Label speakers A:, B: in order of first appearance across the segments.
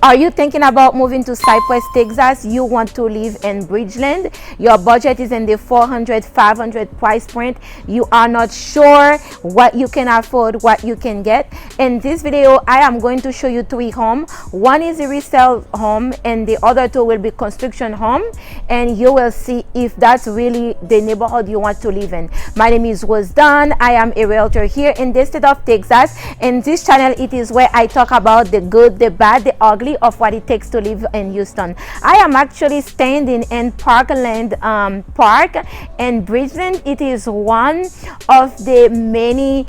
A: Are you thinking about moving to Cypress, Texas? You want to live in Bridgeland? Your budget is in the 400, 500 price point. You are not sure what you can afford, what you can get. In this video, I am going to show you 3 homes. One is a resale home and the other 2 will be construction home, and you will see if that's really the neighborhood you want to live in. My name is Rose Dunn. I am a realtor here in the state of Texas. In this channel, it is where I talk about the good, the bad, the ugly of what it takes to live in Houston. I am actually standing in Parkland Park in Bridgeland. It is one of the many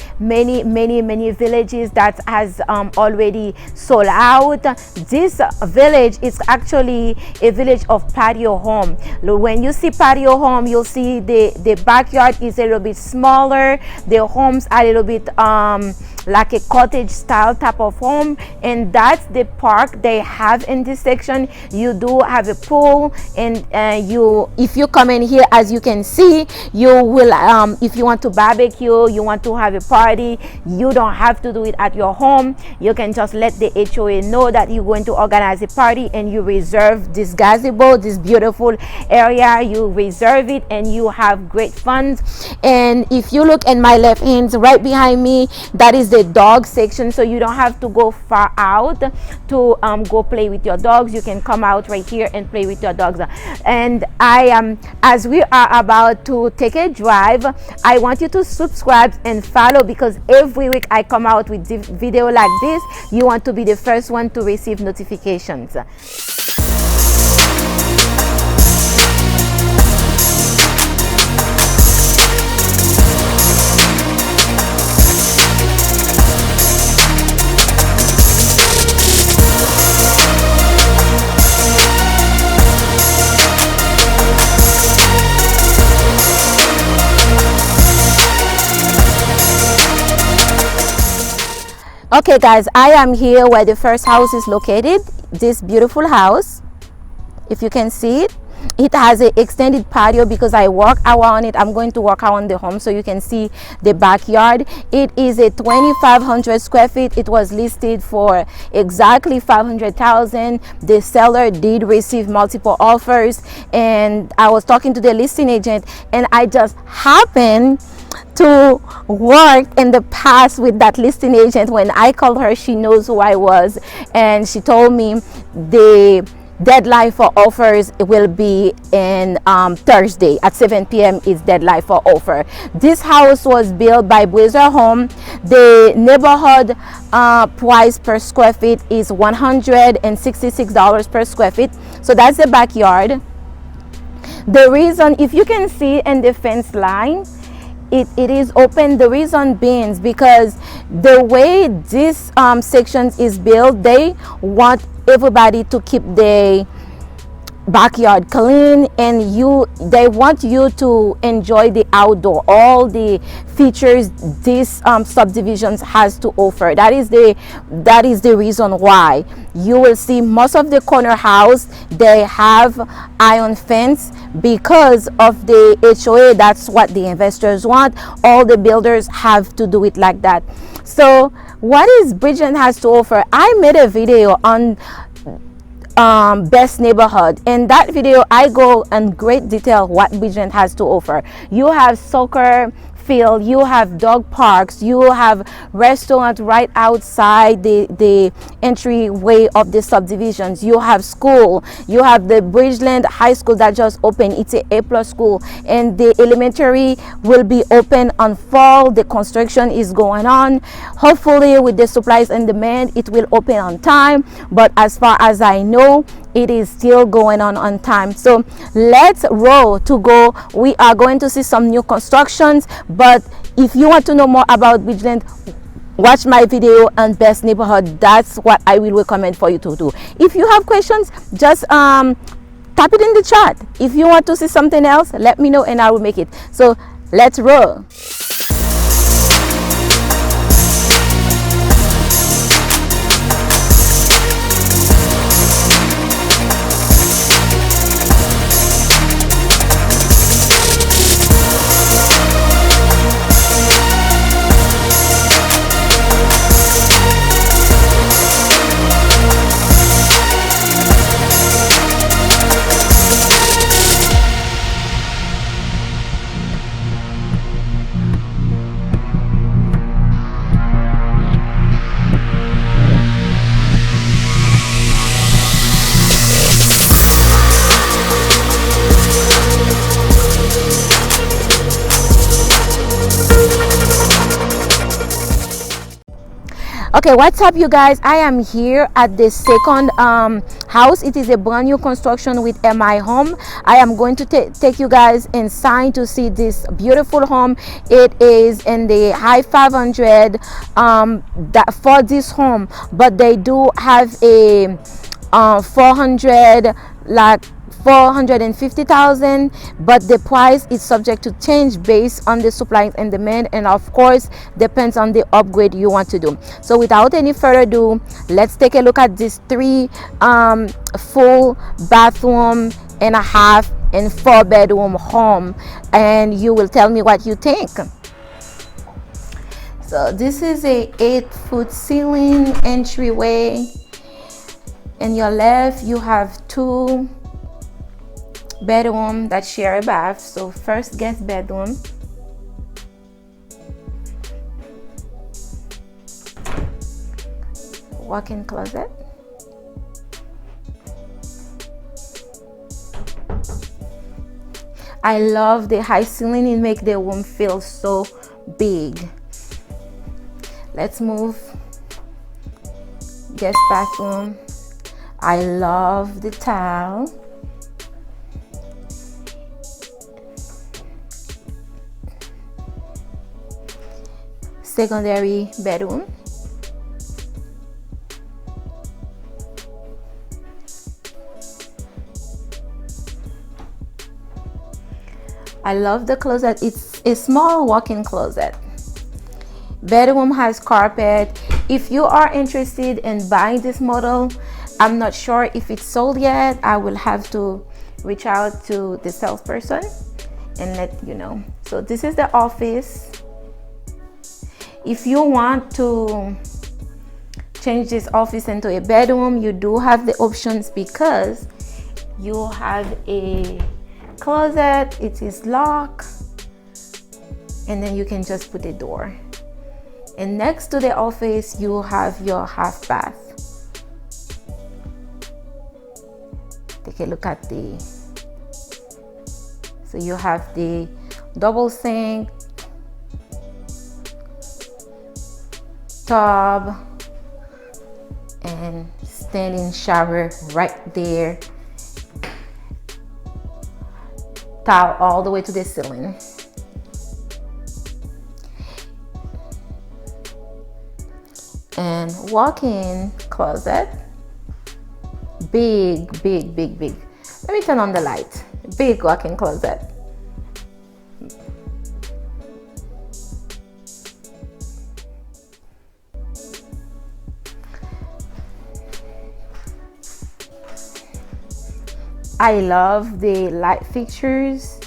A: villages that has already sold out. This village is actually a village of patio home. When you see patio home, you'll see the backyard is a little bit smaller. The homes are a little bit like a cottage style type of home, and that's the park they have in this section. You do have a pool, and if you come in here, as you can see, you will if you want to barbecue, you want to have a party, you don't have to do it at your home. You can just let the HOA know that you're going to organize a party, and you reserve this gazebo, this beautiful area. You reserve it and you have great fun. And if you look in my left hand right behind me, that is the dog section, so you don't have to go far out to go play with your dogs. You can come out right here and play with your dogs. And as we are about to take a drive, I want you to subscribe and follow, because every week I come out with video like this. You want to be the first one to receive notifications. Okay guys, I am here where the first house is located. This beautiful house, if you can see it, it has an extended patio because I walk around it. I'm going to walk around the home so you can see the backyard. It is a 2,500 square feet. It was listed for exactly $500,000. The seller did receive multiple offers, and I was talking to the listing agent, and I just happened to work in the past with that listing agent. When I called her, she knows who I was, and she told me the deadline for offers will be in Thursday at 7 p.m. is deadline for offer. This house was built by Blazer Home. The neighborhood price per square feet is $166 per square feet. So that's the backyard. The reason, if you can see in the fence line, it is open. The reason being is because the way this section is built, they want everybody to keep their backyard clean, and they want you to enjoy the outdoor, all the features this subdivisions has to offer. That is the reason why you will see most of the corner house, they have iron fence because of the HOA. That's what the investors want. All the builders have to do it like that. So what is Bridgeland has to offer? I made a video on best neighborhood. In that video, I go in great detail what Bridgeland has to offer. You have soccer field, you have dog parks, you have restaurant right outside the entryway of the subdivisions, you have school, you have the Bridgeland High School that just opened. It's a A+ school, and the elementary will be open on fall. The construction is going on. Hopefully with the supplies and demand, it will open on time, but as far as I know, it is still going on time. So let's roll to go. We are going to see some new constructions, but if you want to know more about Bridgeland, watch my video on best neighborhood. That's what I will recommend for you to do. If you have questions, just type it in the chat. If you want to see something else, let me know and I will make it. So let's roll. Okay, what's up, you guys? I am here at the second house. It is a brand new construction with MI Home. I am going to take you guys inside to see this beautiful home. It is in the high 500 for this home, but they do have a 400, like 450,000, but the price is subject to change based on the supply and demand, and of course depends on the upgrade you want to do. So without any further ado, let's take a look at this three full bathroom and a half and 4-bedroom home, and you will tell me what you think. So this is a 8-foot ceiling entryway. In your left you have 2 bedroom that share a bath. So first guest bedroom, walk-in closet, I love the high ceiling. It makes the room feel so big. Let's move. Guest bathroom, I love the tile. Secondary bedroom, I love the closet. It's a small walk-in closet. Bedroom has carpet. If you are interested in buying this model, I'm not sure if it's sold yet. I will have to reach out to the salesperson and let you know. So this is the office. If you want to change this office into a bedroom, you do have the options because you have a closet. It is locked, and then you can just put a door. And next to the office, you have your half bath. Take a look at so you have the double sink, tub, and standing shower right there. Tile all the way to the ceiling. And walk-in closet, big. Let me turn on the light. Big walk-in closet. I love the light fixtures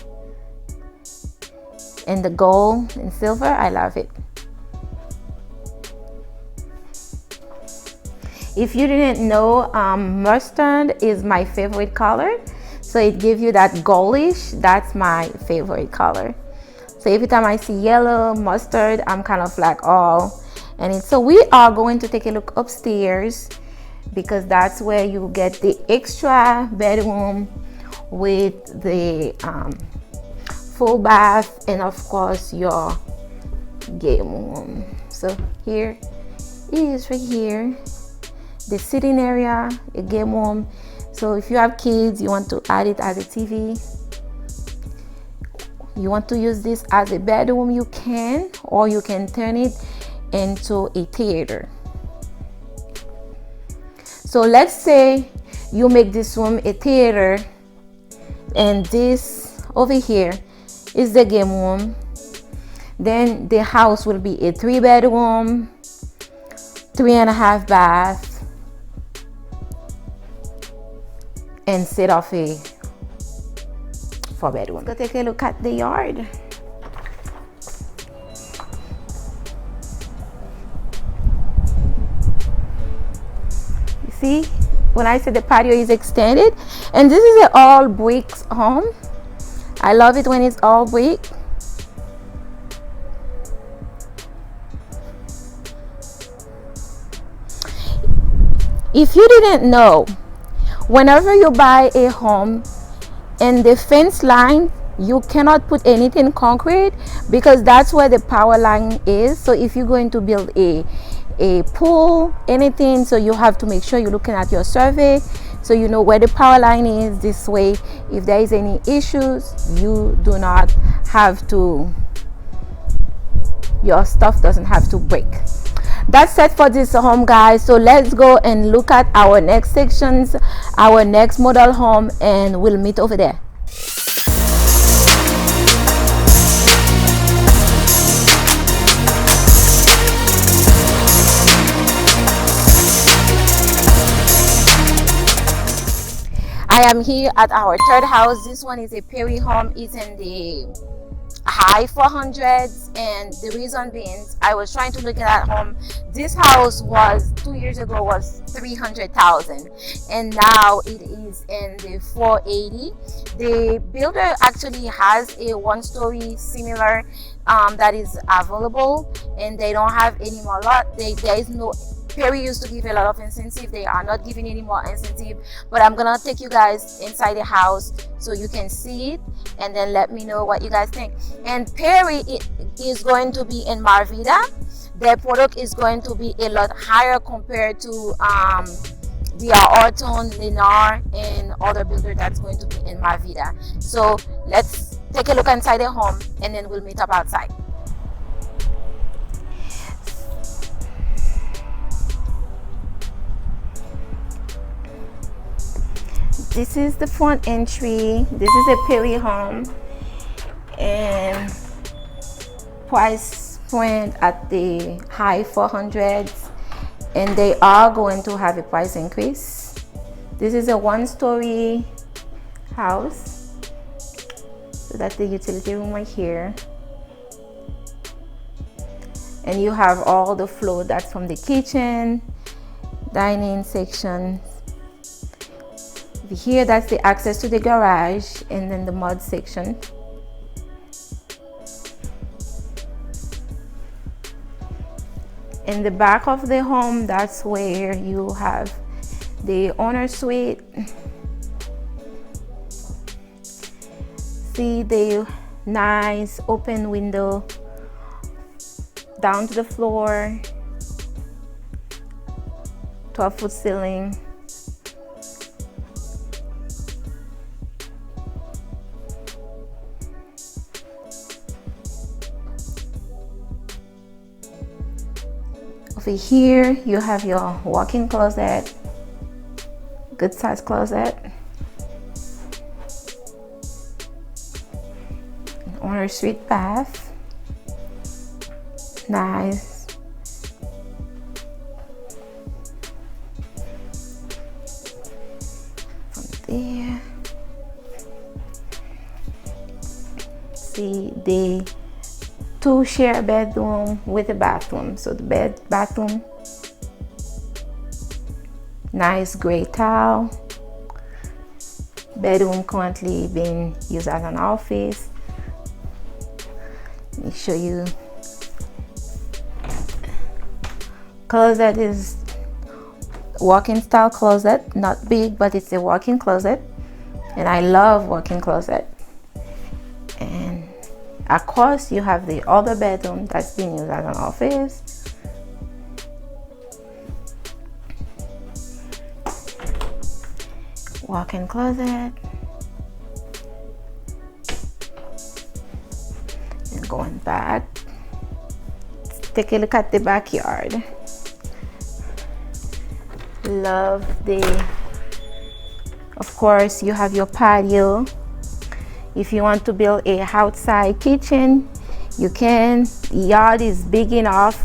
A: and the gold and silver. I love it. If you didn't know, mustard is my favorite color. So it gives you that goldish. That's my favorite color. So every time I see yellow, mustard, I'm kind of like, oh. And so we are going to take a look upstairs, because that's where you get the extra bedroom with the full bath and of course your game room. So here is right here the sitting area, a game room. So if you have kids, you want to add it as a TV, you want to use this as a bedroom, you can, or you can turn it into a theater. So let's say you make this room a theater, and this over here is the game room. Then the house will be a 3-bedroom, 3.5 bath, instead of a 4-bedroom. Let's go take a look at the yard. See, when I said the patio is extended, and this is an all bricks home. I love it when it's all brick. If you didn't know, whenever you buy a home and the fence line, you cannot put anything concrete, because that's where the power line is. So if you're going to build a a pool, anything. So you have to make sure you're looking at your survey so you know where the power line is. This way, if there is any issues, you do not have to, your stuff doesn't have to break. That's it for this home, guys. So let's go and look at our next sections, our next model home, and we'll meet over there. I am here at our third house. This one is a Perry home. It's in the high 400s, and the reason being, I was trying to look at that home. This house was 2 years ago was 300,000, and now it is in the 480. The builder actually has a one-story similar that is available, and they don't have any more lot. There is no, Perry used to give a lot of incentive. They are not giving any more incentive, but I'm gonna take you guys inside the house so you can see it, and then let me know what you guys think. And Perry is going to be in Marvita. Their product is going to be a lot higher compared to the Orton, Lennar, and other builder that's going to be in Marvita. So let's take a look inside the home, and then we'll meet up outside. This is the front entry. This is a Perry home, and price point at the high 400s, and they are going to have a price increase. This is a one-story house, so that's the utility room right here, and you have all the flow that's from the kitchen, dining section. Here, that's the access to the garage, and then the mud section. In the back of the home, that's where you have the owner suite. See the nice open window down to the floor, 12-foot ceiling. Over here, you have your walk-in closet, good size closet, owner suite bath, nice. From there, see the two share bedroom with a bathroom. So the bathroom, nice gray tile. Bedroom currently being used as an office. Let me show you. Closet is walk-in style closet, not big, but it's a walk-in closet, and I love walk-in closet. And of course, you have the other bedroom that's being used as an office. Walk-in closet. And going back, let's take a look at the backyard. Love of course, you have your patio. If you want to build a outside kitchen, you can. The yard is big enough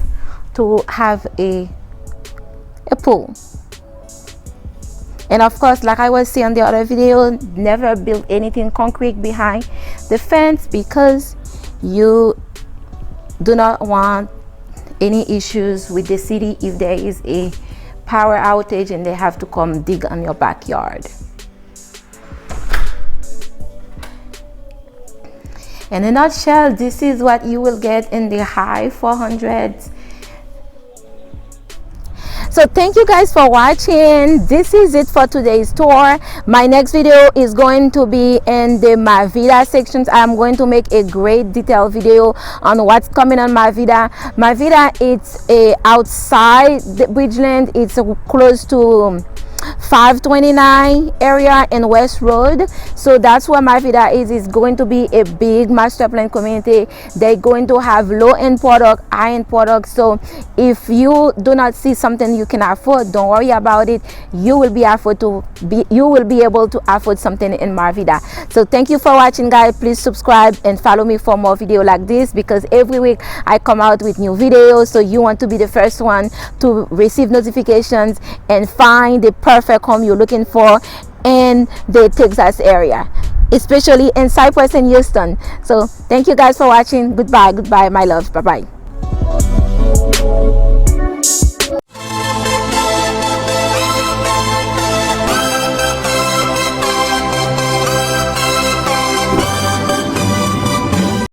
A: to have a pool. And of course, like I was saying on the other video, never build anything concrete behind the fence, because you do not want any issues with the city if there is a power outage and they have to come dig on your backyard. In a nutshell, this is what you will get in the high 400s. So thank you guys for watching. This is it for today's tour. My next video is going to be in the Mavida sections. I'm going to make a great detailed video on what's coming on Mavida. Mavida, it's a outside the Bridgeland. It's close to 529 area in West Road. So that's where Mavida is. It's going to be a big master plan community. They're going to have low-end product, high-end product. So if you do not see something you can afford, don't worry about it. You will be able to afford something in Mavida. So thank you for watching, guys. Please subscribe and follow me for more video like this, because every week I come out with new videos. So you want to be the first one to receive notifications and find the perfect home you're looking for in the Texas area, especially in Cypress and Houston. So thank you guys for watching. Goodbye, my loves. Bye bye.